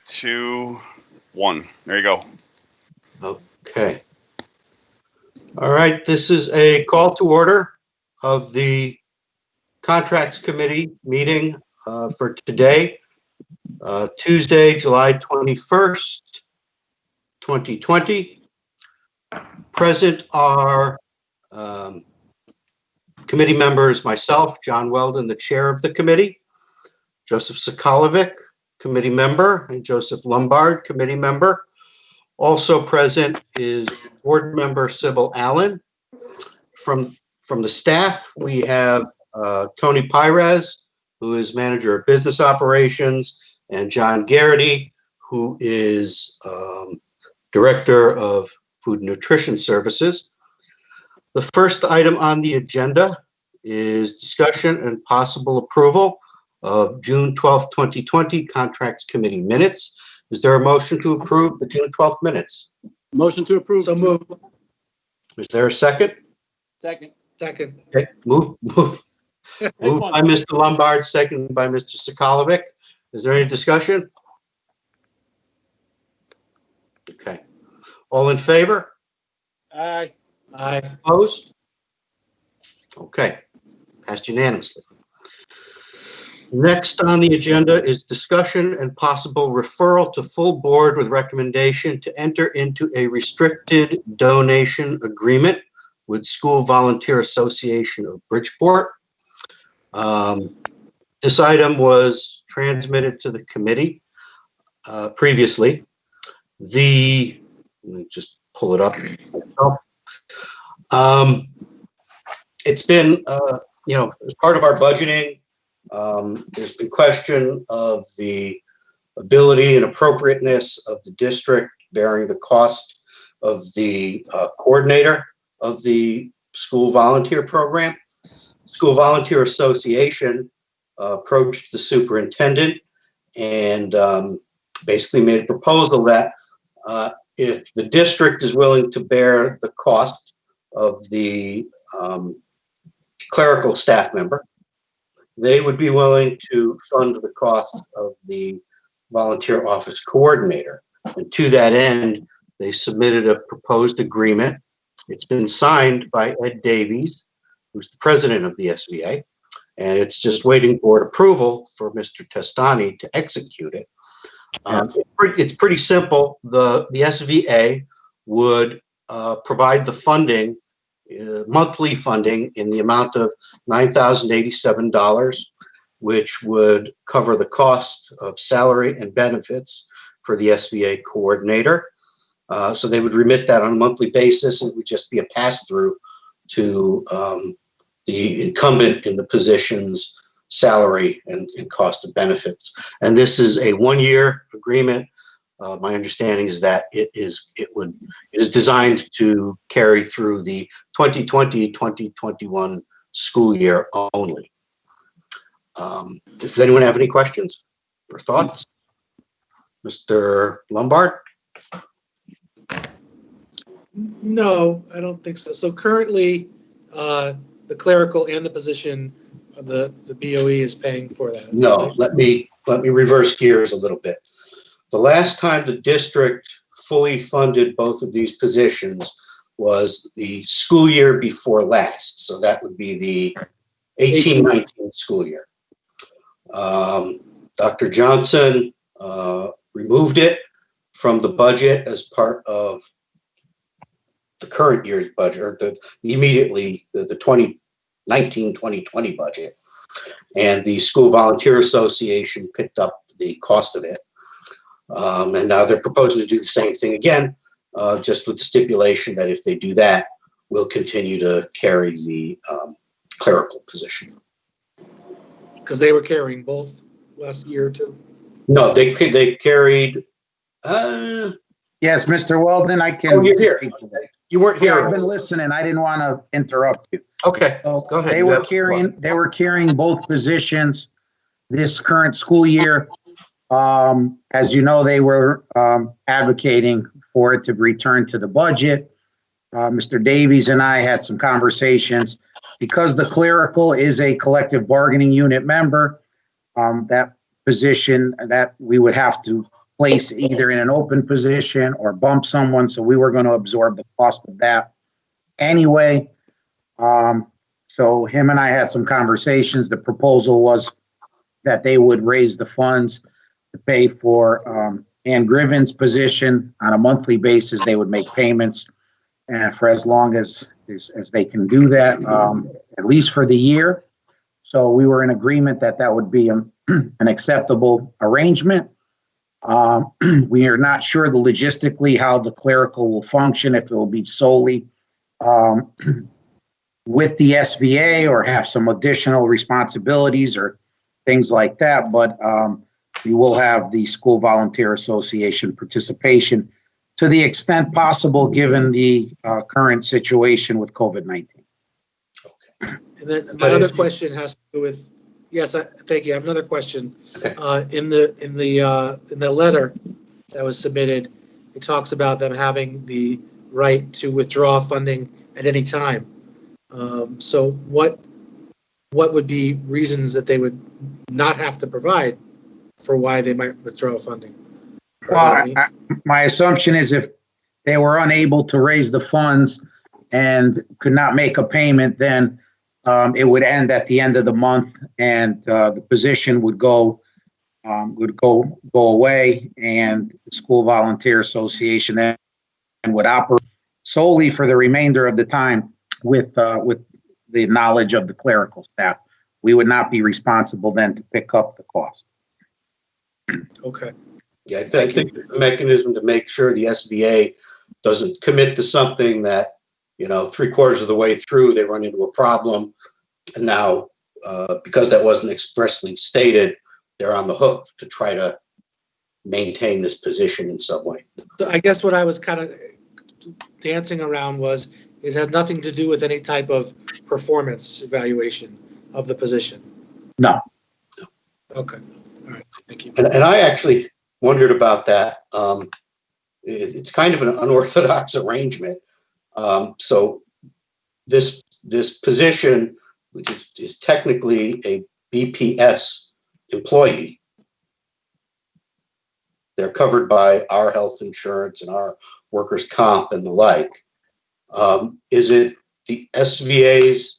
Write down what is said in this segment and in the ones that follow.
2, 1. There you go. Okay. All right, this is a call to order of the Contracts Committee meeting for today, Tuesday, July 21st, 2020. Present are committee members, myself, John Weldon, the chair of the committee, Joseph Sokolovic, committee member, and Joseph Lombard, committee member. Also present is board member Sybil Allen. From the staff, we have Tony Pires, who is manager of business operations, and John Garrity, who is director of food and nutrition services. The first item on the agenda is discussion and possible approval of June 12th, 2020 Contracts Committee minutes. Is there a motion to approve the June 12th minutes? Motion to approve. So move. Is there a second? Second. Second. Okay, move by Mr. Lombard, second by Mr. Sokolovic. Is there any discussion? Okay. All in favor? Aye. Aye. Opposed? Okay, passed unanimously. Next on the agenda is discussion and possible referral to full board with recommendation to enter into a restricted donation agreement with School Volunteer Association of Bridgeport. This item was transmitted to the committee previously. Let me just pull it up myself. It's been, as part of our budgeting, there's been question of the ability and appropriateness of the district bearing the cost of the coordinator of the school volunteer program. School Volunteer Association approached the superintendent and basically made a proposal that if the district is willing to bear the cost of the clerical staff member, they would be willing to fund the cost of the volunteer office coordinator. And to that end, they submitted a proposed agreement. It's been signed by Ed Davies, who's the president of the SVA, and it's just waiting board approval for Mr. Testani to execute it. It's pretty simple. The SVA would provide the funding, monthly funding in the amount of $9,087, which would cover the cost of salary and benefits for the SVA coordinator. So they would remit that on a monthly basis, and it would just be a pass-through to the incumbent in the position's salary and cost of benefits. And this is a one-year agreement. My understanding is that it is designed to carry through the 2020-2021 school year only. Does anyone have any questions or thoughts? Mr. Lombard? No, I don't think so. So currently, the clerical and the position, the BOE is paying for that. No, let me reverse gears a little bit. The last time the district fully funded both of these positions was the school year before last. So that would be the 18-19 school year. Dr. Johnson removed it from the budget as part of the current year's budget, or the 2019-2020 budget. And the School Volunteer Association picked up the cost of it. And now they're proposing to do the same thing again, just with the stipulation that if they do that, we'll continue to carry the clerical position. Because they were carrying both last year or two. No, they carried. Yes, Mr. Weldon, I can. Oh, you're here. You weren't Yeah, here. I've been listening. I didn't want to interrupt you. Okay, go ahead. They were carrying both positions this current school year. As you know, they were advocating for it to return to the budget. Mr. Davies and I had some conversations. Because the clerical is a collective bargaining unit member, that position that we would have to place either in an open position or bump someone, so we were going to absorb the cost of that anyway. So him and I had some conversations. The proposal was that they would raise the funds to pay for Ann Griven's position on a monthly basis. They would make payments, and for as long as they can do that, at least for the year. So we were in agreement that that would be an acceptable arrangement. We are not sure logistically how the clerical will function, if it will be solely with the SVA or have some additional responsibilities or things like that, but we will have the School Volunteer Association participation to the extent possible, given the current situation with COVID-19. And then my other question has to do with, yes, thank you. I have another question. Okay. In the letter that was submitted, it talks about them having the right to withdraw funding at any time. So what would be reasons that they would not have to provide for why they might withdraw funding? Well, my assumption is if they were unable to raise the funds and could not make a payment, then it would end at the end of the month, and the position would go away, and the School Volunteer Association then would operate solely for the remainder of the time with the knowledge of the clerical staff. We would not be responsible then to pick up the cost. Okay. Yeah, I think the mechanism to make sure the SVA doesn't commit to something that, 3/4 of the way through, they run into a problem. And now, because that wasn't expressly stated, they're on the hook to try to maintain this position in some way. So I guess what I was kind of dancing around was, it has nothing to do with any type of performance evaluation of the position. No. Okay. All right. Thank you. And I actually wondered about that. It's kind of an unorthodox arrangement. So this position, which is technically a BPS employee, they're covered by our health insurance and our workers' comp and the like. Is it the SVA's?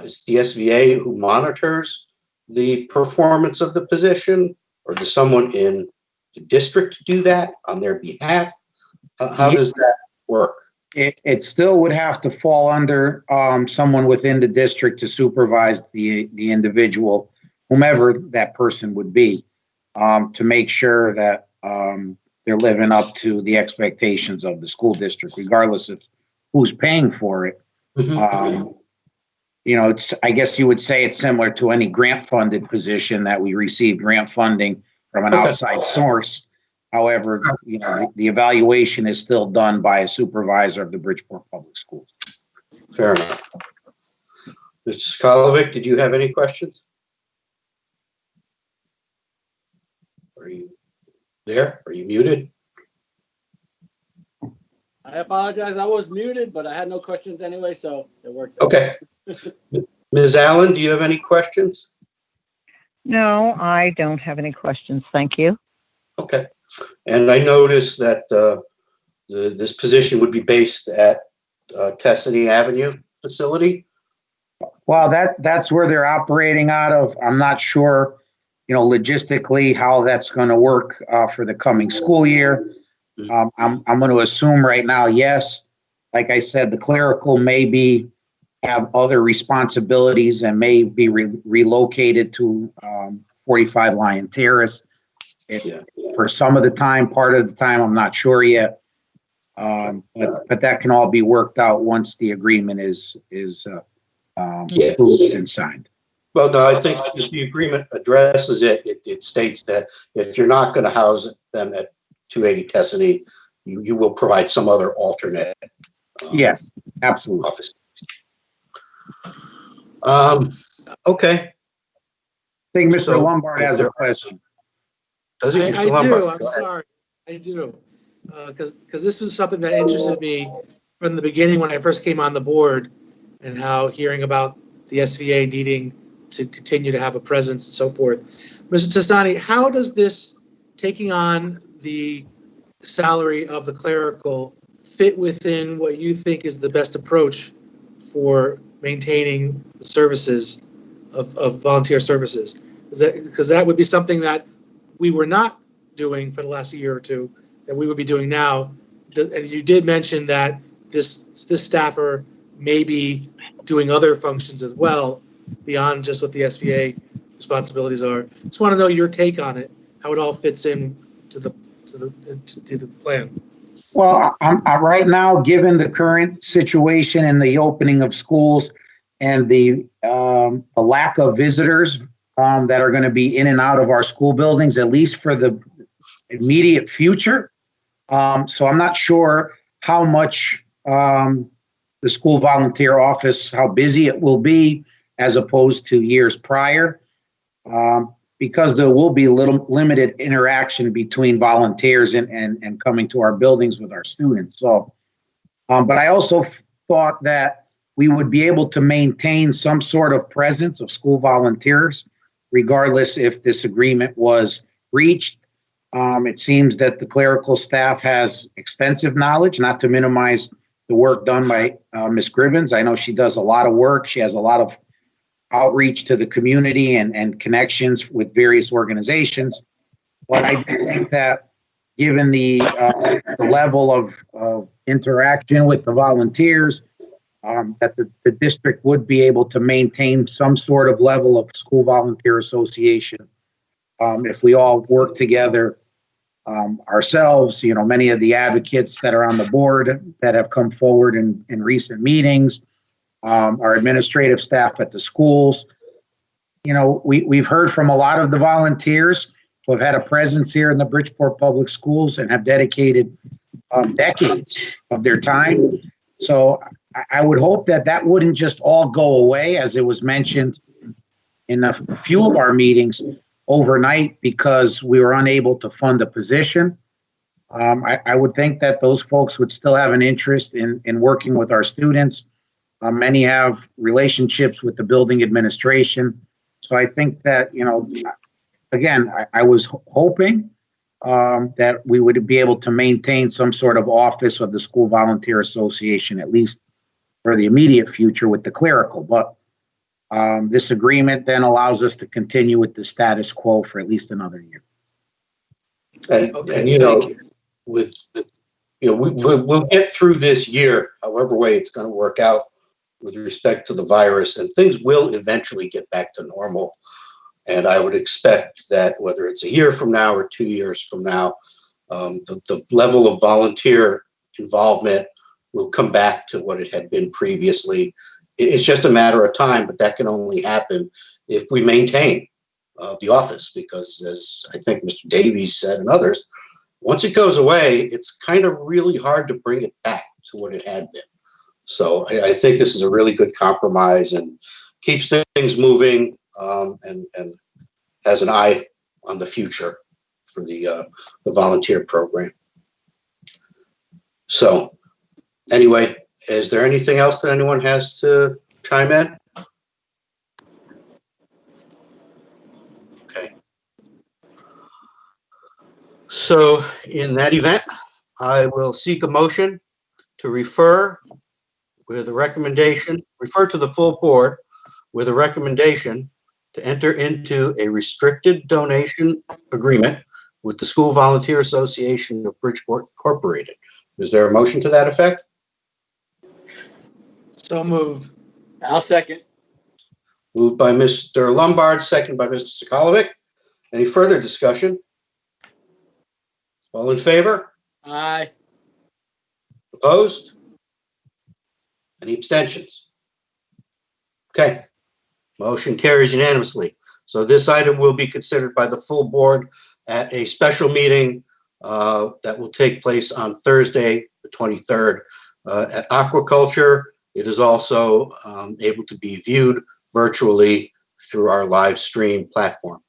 Is the SVA who monitors the performance of the position, or does someone in the district do that on their behalf? How does that work? It still would have to fall under someone within the district to supervise the individual, whomever that person would be, to make sure that they're living up to the expectations of the school district, regardless of who's paying for it. I guess you would say it's similar to any grant-funded position that we receive grant funding from an outside source. However, the evaluation is still done by a supervisor of the Bridgeport Public Schools. Fair enough. Mr. Skolovic, did you have any questions? Are you there? Are you muted? I apologize. I was muted, but I had no questions anyway, so it works. Okay. Ms. Allen, do you have any questions? No, I don't have any questions. Thank you. Okay. And I noticed that this position would be based at Tessany Avenue facility. Well, that's where they're operating out of. I'm not sure, logistically how that's going to work for the coming school year. I'm going to assume right now, yes. Like I said, the clerical may have other responsibilities and may be relocated to 45 Lion Terrace. For some of the time, part of the time, I'm not sure yet. But that can all be worked out once the agreement is approved and signed. Well, no, I think if the agreement addresses it, it states that if you're not going to house them at 280 Tessany, you will provide some other alternate. Yes, absolutely. Office. Okay. I think Mr. Lombard has a question. Does he? I do. I'm sorry. I do. Because this was something that interested me from the beginning when I first came on the board, and how hearing about the SVA needing to continue to have a presence and so forth. Mr. Testani, how does this taking on the salary of the clerical fit within what you think is the best approach for maintaining the services of volunteer services? Because that would be something that we were not doing for the last year or two, that we would be doing now. And you did mention that this staffer may be doing other functions as well beyond just what the SVA responsibilities are. Just want to know your take on it, how it all fits in to the plan. Well, I'm right now, given the current situation and the opening of schools and the lack of visitors that are going to be in and out of our school buildings, at least for the immediate future. So I'm not sure how much the school volunteer office, how busy it will be as opposed to years prior, because there will be little limited interaction between volunteers and coming to our buildings with our students. So, but I also thought that we would be able to maintain some sort of presence of school volunteers, regardless if this agreement was reached. It seems that the clerical staff has extensive knowledge, not to minimize the work done by Ms. Gribbins. I know she does a lot of work. She has a lot of outreach to the community and connections with various organizations. But I do think that given the level of interaction with the volunteers, that the district would be able to maintain some sort of level of school volunteer association if we all work together ourselves. You know, many of the advocates that are on the board that have come forward in recent meetings, our administrative staff at the schools. You know, we've heard from a lot of the volunteers who have had a presence here in the Bridgeport Public Schools and have dedicated decades of their time. So I would hope that that wouldn't just all go away, as it was mentioned in a few of our meetings, overnight because we were unable to fund a position. I would think that those folks would still have an interest in working with our students. Many have relationships with the building administration. So I think that, you know, again, I was hoping that we would be able to maintain some sort of office of the School Volunteer Association, at least for the immediate future with the clerical. But this agreement then allows us to continue with the status quo for at least another year. And you know, we'll get through this year, however way it's going to work out with respect to the virus, and things will eventually get back to normal. And I would expect that whether it's a year from now or 2 years from now, the level of volunteer involvement will come back to what it had been previously. It's just a matter of time, but that can only happen if we maintain the office, because as I think Mr. Davies said and others, once it goes away, it's kind of really hard to bring it back to what it had been. So I think this is a really good compromise and keeps things moving and has an eye on the future for the volunteer program. So anyway, is there anything else that anyone has to chime in? Okay. So in that event, I will seek a motion to refer with a recommendation, refer to the full board with a recommendation to enter into a restricted donation agreement with the School Volunteer Association of Bridgeport Incorporated. Is there a motion to that effect? So moved. I'll second. Moved by Mr. Lombard, second by Mr. Sokolovic. Any further discussion? All in favor? Aye. Opposed? Any abstentions? Okay. Motion carries unanimously. So this item will be considered by the full board at a special meeting that will take place on Thursday, the 23rd at Aquaculture. It is also able to be viewed virtually through our live stream platform.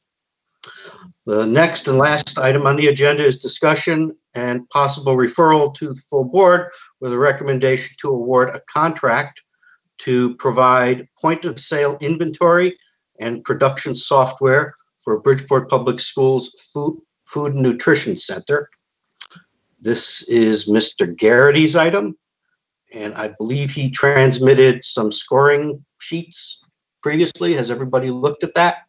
The next and last item on the agenda is discussion and possible referral to the full board with a recommendation to award a contract to provide point of sale inventory and production software for Bridgeport Public Schools Food and Nutrition Center. This is Mr. Garrity's item, and I believe he transmitted some scoring sheets previously. Has everybody looked at that?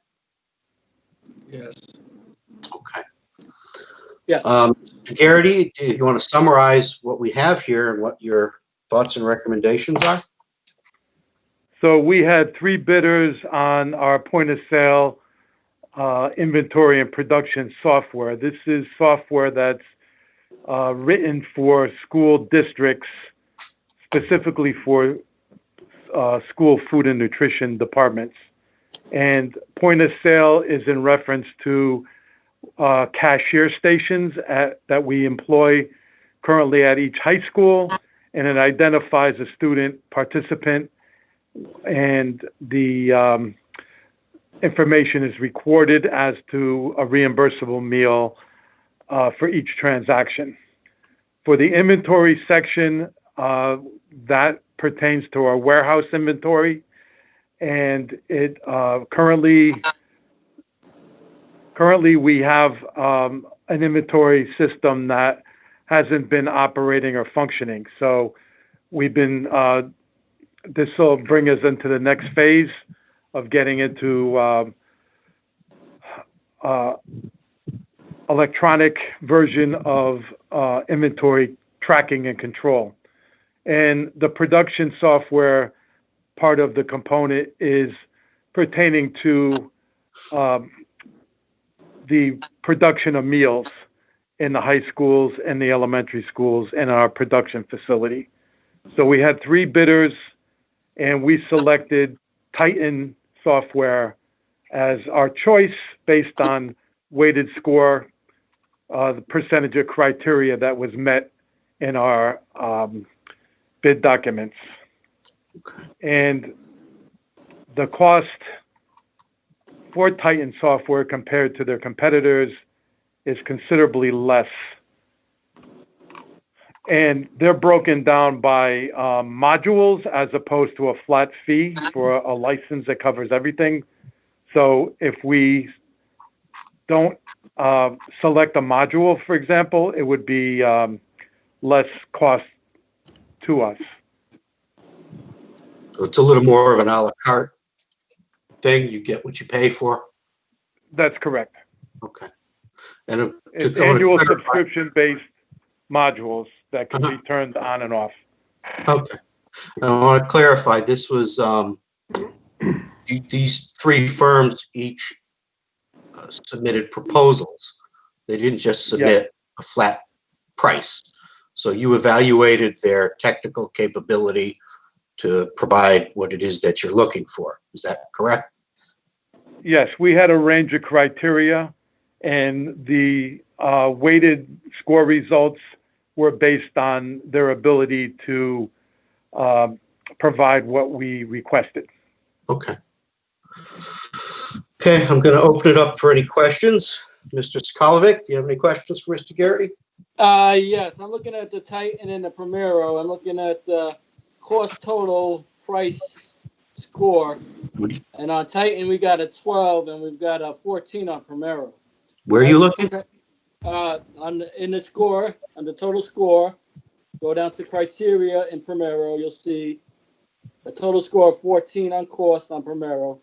Yes. Okay. Yes. Mr. Garrity, if you want to summarize what we have here and what your thoughts and recommendations are? So we had 3 bidders on our point of sale inventory and production software. This is software that's written for school districts, specifically for school food and nutrition departments. And point of sale is in reference to cashier stations that we employ currently at each high school, and it identifies a student participant, and the information is recorded as to a reimbursable meal for each transaction. For the inventory section, that pertains to our warehouse inventory, and it currently we have an inventory system that hasn't been operating or functioning. So we've been this will bring us into the next phase of getting into electronic version of inventory tracking and control. And the production software part of the component is pertaining to the production of meals in the high schools and the elementary schools in our production facility. So we had 3 bidders, and we selected Titan software as our choice based on weighted score, the percentage of criteria that was met in our bid documents. And the cost for Titan software compared to their competitors is considerably less. And they're broken down by modules as opposed to a flat fee for a license that covers everything. So if we don't select a module, for example, it would be less cost to us. So it's a little more of an a la carte thing. You get what you pay for. That's correct. Okay. And It's annual subscription-based modules that can be turned on and off. Okay. I want to clarify, this was, these 3 firms each submitted proposals. They didn't just submit a flat price. So you evaluated their technical capability to provide what it is that you're looking for. Is that correct? Yes, we had a range of criteria, and the weighted score results were based on their ability to provide what we requested. Okay. Okay, I'm going to open it up for any questions. Mr. Skolovic, do you have any questions for Mr. Garrity? Yes, I'm looking at the Titan and the Primero. I'm looking at the cost total price score. And on Titan, we got a 12 and we've got a 14 on Primero. Where are you looking? In the score, on the total score, go down to criteria in Primero, you'll see a total score of 14 on cost on Primero.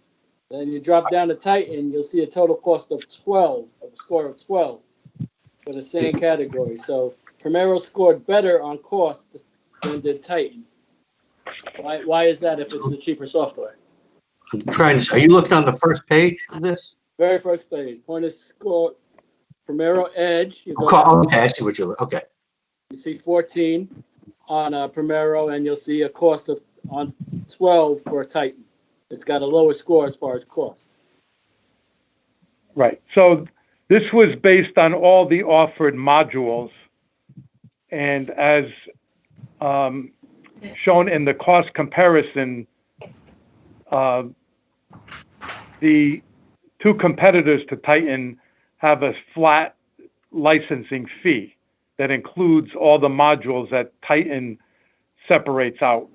Then you drop down to Titan, you'll see a total cost of 12, a score of 12 for the same category. So Primero scored better on cost than did Titan. Why is that if it's the cheaper software? I'm trying to, are you looking on the first page of this? Very first page, point of score, Primero Edge. You Okay, I see what you're looking. Okay. You see 14 on Primero, and you'll see a cost of on 12 for Titan. It's got a lower score as far as cost. Right. So this was based on all the offered modules, and as shown in the cost comparison, the 2 competitors to Titan have a flat licensing fee that includes all the modules that Titan separates out.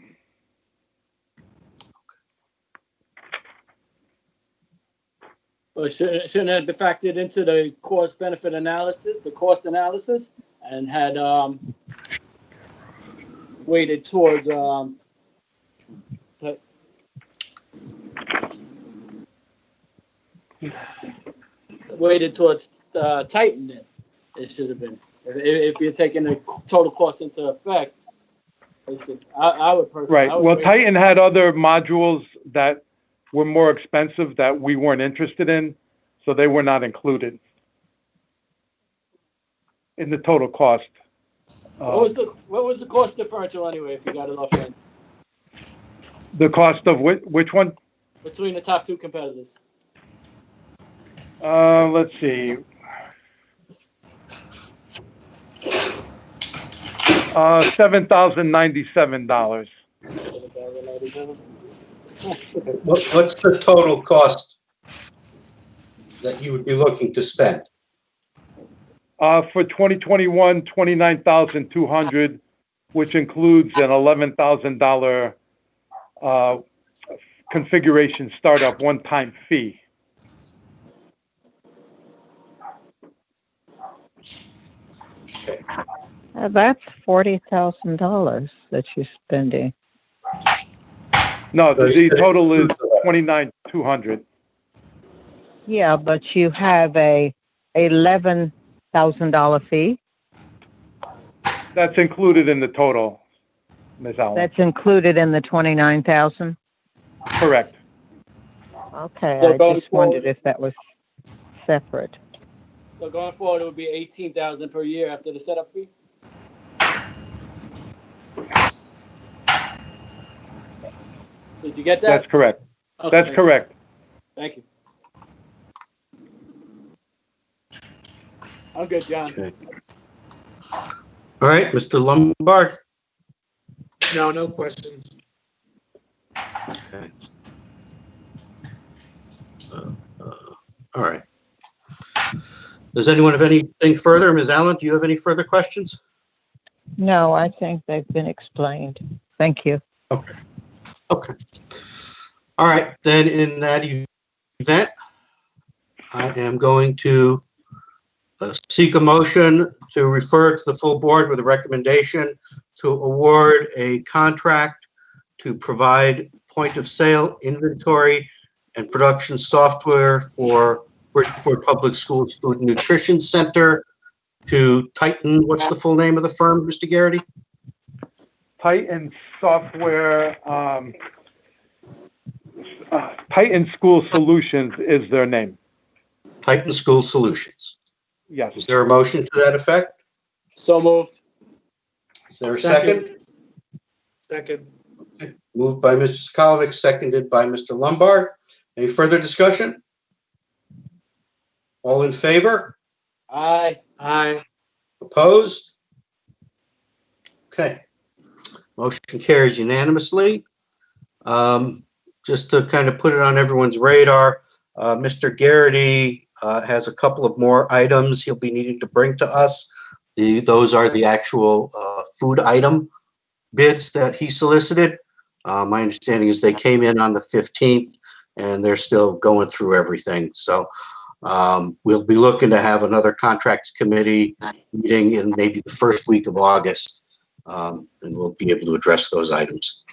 Well, shouldn't have been factored into the cost benefit analysis, the cost analysis, and had weighted towards Titan. It should have been. If you're taking the total cost into effect, I would personally. Right. Well, Titan had other modules that were more expensive that we weren't interested in, so they were not included in the total cost. What was the cost differential anyway, if you got it offhand? The cost of which one? Between the top two competitors. Let's see. $7,097. What's the total cost that you would be looking to spend? For 2021, $29,200, which includes an $11,000 configuration startup one-time fee. That's $40,000 that you're spending. No, the total is $29,200. Yeah, but you have a $11,000 fee. That's included in the total, Ms. Allen. That's included in the 29,000. Correct. Okay, So I going just wondered forward- if that was separate. So going forward, it would be $18,000 per year after the setup fee. Did you get that? That's correct. Okay. That's correct. Thank you. I'm good, John. Okay. All right, Mr. Lombard. No questions. Okay. All right. Does anyone have anything further? Ms. Allen, do you have any further questions? No, I think they've been explained. Thank you. Okay. Okay. All right, then in that event, I am going to seek a motion to refer to the full board with a recommendation to award a contract to provide point of sale inventory and production software for Bridgeport Public Schools Food and Nutrition Center to Titan. What's the full name of the firm, Mr. Garrity? Titan Software, Titan School Solutions is their name. Titan School Solutions. Yes. Is there a motion to that effect? So moved. Is there a second? Second. Moved by Mr. Sakalovic, seconded by Mr. Lombard. Any further discussion? All in favor? Aye. Aye. Opposed? Okay. Motion carries unanimously. Just to kind of put it on everyone's radar, Mr. Garrity has a couple of more items he'll be needing to bring to us. Those are the actual food item bids that he solicited. My understanding is they came in on the 15th and they're still going through everything. So we'll be looking to have another contracts committee meeting in maybe the first week of August, and we'll be able to address those items.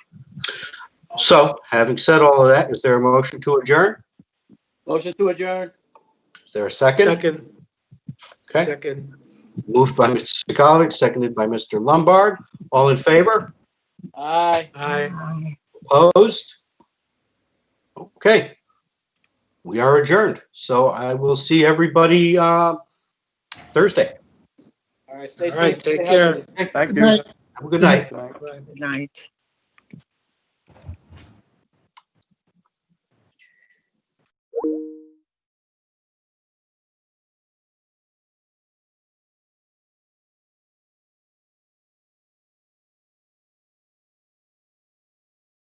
So having said all of that, is there a motion to adjourn? Motion to adjourn. Is there a second? Second. Okay. Second. Moved by Mr. Sakalovic, seconded by Mr. Lombard. All in favor? Aye. Aye. Opposed? Okay. We are adjourned. So I will see everybody Thursday. All right. Stay All safe. right, take stay care. healthy. Thank you. Night. Have a good night. Bye. Good night.